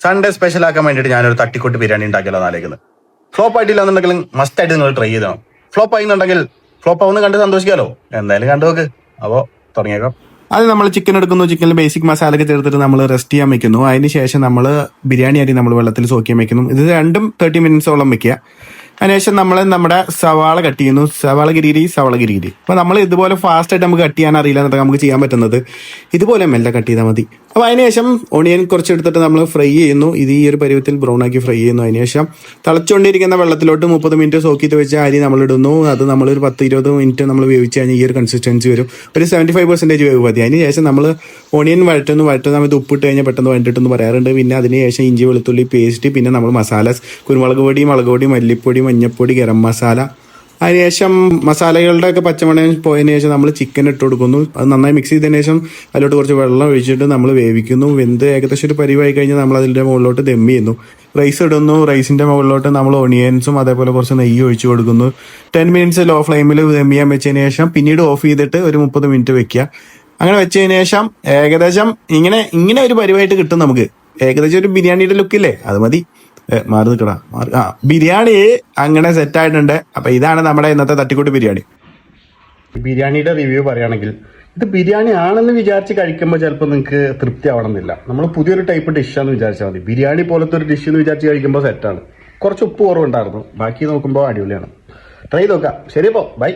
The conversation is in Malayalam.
സൺഡേ സ്പെഷ്യൽ ആക്കാൻ വേണ്ടിയിട്ട് ഞാനൊരു തട്ടിക്കൂട്ട് ബിരിയാണി ഉണ്ടാക്കിയല്ലോ ആലോചിക്കുന്നത്. ഫ്ലോപ്പ് ആയിട്ടില്ല എന്നുണ്ടെങ്കിൽ മസ്റ്റ് ആയിട്ട് നിങ്ങൾ ട്രൈ ചെയ്തണം. ഫ്ലോപ്പ് ആയിന്നുണ്ടെങ്കിൽ ഫ്ലോപ്പ് ആവുന്ന കണ്ട് സന്തോഷിക്കാലോ. എന്തായാലും കണ്ടു നോക്ക്. അപ്പോൾ തുടങ്ങിയേക്കാം. അത് നമ്മൾ ചിക്കൻ എടുക്കുന്നു. ചിക്കനിൽ ബേസിക് മസാല ഒക്കെ ചേർത്തിട്ട് നമ്മൾ റെസ്റ്റ് ചെയ്യാൻ വെക്കുന്നു. അതിന് ശേഷം നമ്മൾ ബിരിയാണി അരി നമ്മൾ വെള്ളത്തിൽ സോക്ക് ചെയ്യാൻ വെക്കുന്നു. ഇത് രണ്ടും 30 മിനിറ്റ്സോളം വെക്കുക. അതിനുശേഷം നമ്മൾ നമ്മുടെ സവാള കട്ട് ചെയ്യുന്നു. സവാള ഗിരിഗിരി. അപ്പോൾ നമ്മൾ ഇതുപോലെ ഫാസ്റ്റ് ആയിട്ട് നമുക്ക് കട്ട് ചെയ്യാൻ അറിയില്ല എന്നിട്ട് നമുക്ക് ചെയ്യാൻ പറ്റുന്നത് ഇതുപോലെ മെല്ലെ കട്ട് ചെയ്താൽ മതി. അപ്പോൾ അതിനുശേഷം ഓണിയൻ കുറച്ച് എടുത്തിട്ട് നമ്മൾ ഫ്രൈ ചെയ്യുന്നു. ഇത് ഈ ഒരു പരുവത്തിൽ ബ്രൗൺ ആക്കി ഫ്രൈ ചെയ്യുന്നു. അതിനുശേഷം തിളച്ചുകൊണ്ടിരിക്കുന്ന വെള്ളത്തിലോട്ട് 30 മിനിറ്റ് സോക്ക് ചെയ്ത് വെച്ച അരി നമ്മൾ ഇടുന്നു. അത് നമ്മളൊരു 10-20 മിനിറ്റ് നമ്മൾ വേവിച്ച് കഴിഞ്ഞാൽ ഈ ഒരു കൺസിസ്റ്റൻസി വരും. ഒരു 75% വേവ് മതി. അതിന് ശേഷം നമ്മൾ ഓണിയൻ വഴറ്റുന്ന സമയത്ത് ഉപ്പിട്ട് കഴിഞ്ഞാൽ പെട്ടെന്ന് വഴറ്റിട്ടെന്ന് പറയാറുണ്ട്. പിന്നെ അതിന് ശേഷം ഇഞ്ചി വെളുത്തുള്ളി പേസ്റ്റ്, പിന്നെ നമ്മൾ മസാല, കുരുമുളക് പൊടി, മുളക് പൊടി, മല്ലിപ്പൊടി, മഞ്ഞൾപ്പൊടി, ഗരം മസാല. അതിനുശേഷം മസാലകളുടെ ഒക്കെ പച്ചമണം പോയതിനു ശേഷം നമ്മൾ ചിക്കൻ ഇട്ട് കൊടുക്കുന്നു. അത് നന്നായി മിക്സ് ചെയ്തതിനു ശേഷം അതിലോട്ട് കുറച്ച് വെള്ളം ഒഴിച്ചിട്ട് നമ്മൾ വേവിക്കുന്നു. വെന്ത് ഏകദേശം ഒരു പരിവായി കഴിഞ്ഞാൽ നമ്മൾ അതിൻ്റെ മുകളിലോട്ട് ദം ചെയ്യുന്നു. റൈസ് ഇടുന്നു. റൈസിൻ്റെ മുകളിലോട്ട് നമ്മൾ ഓണിയൻസും അതേപോലെ കുറച്ച് നെയ്യ് ഒഴിച്ചു കൊടുക്കുന്നു. 10 മിനിറ്റ്സ് ലോ ഫ്ലെയിമിൽ ദം ചെയ്യാൻ വെച്ചതിന് ശേഷം പിന്നീട് ഓഫ് ചെയ്തിട്ട് ഒരു 30 മിനിറ്റ് വെക്കുക. അങ്ങനെ വെച്ചതിന് ശേഷം ഏകദേശം ഇങ്ങനെ ഒരു പരിവായിട്ട് കിട്ടും നമുക്ക്. ഏകദേശം ഒരു ബിരിയാണിയുടെ ലുക്കില്ലേ, അത് മതി. മാറി നിൽക്കടാ. ബിരിയാണി അങ്ങനെ സെറ്റ് ആയിട്ടുണ്ട്. അപ്പൊ ഇതാണ് നമ്മുടെ ഇന്നത്തെ തട്ടിക്കൂട്ട് ബിരിയാണി. ബിരിയാണിയുടെ റിവ്യൂ പറയുകയാണെങ്കിൽ ഇത് ബിരിയാണി ആണെന്ന് വിചാരിച്ച് കഴിക്കുമ്പോൾ ചിലപ്പോൾ നിങ്ങൾക്ക് തൃപ്തി ആവണമെന്നില്ല. നമ്മൾ പുതിയൊരു ടൈപ്പ് ഡിഷാന്ന് വിചാരിച്ചാൽ മതി. ബിരിയാണി പോലത്തെ ഒരു ഡിഷ് എന്ന് വിചാരിച്ച് കഴിക്കുമ്പോൾ സെറ്റാണ്. കുറച്ച് ഉപ്പ് കുറവുണ്ടായിരുന്നു. ബാക്കി നോക്കുമ്പോൾ അടിപൊളിയാണ്. ട്രൈ നോക്കാം. ശരി, അപ്പോൾ ബൈ.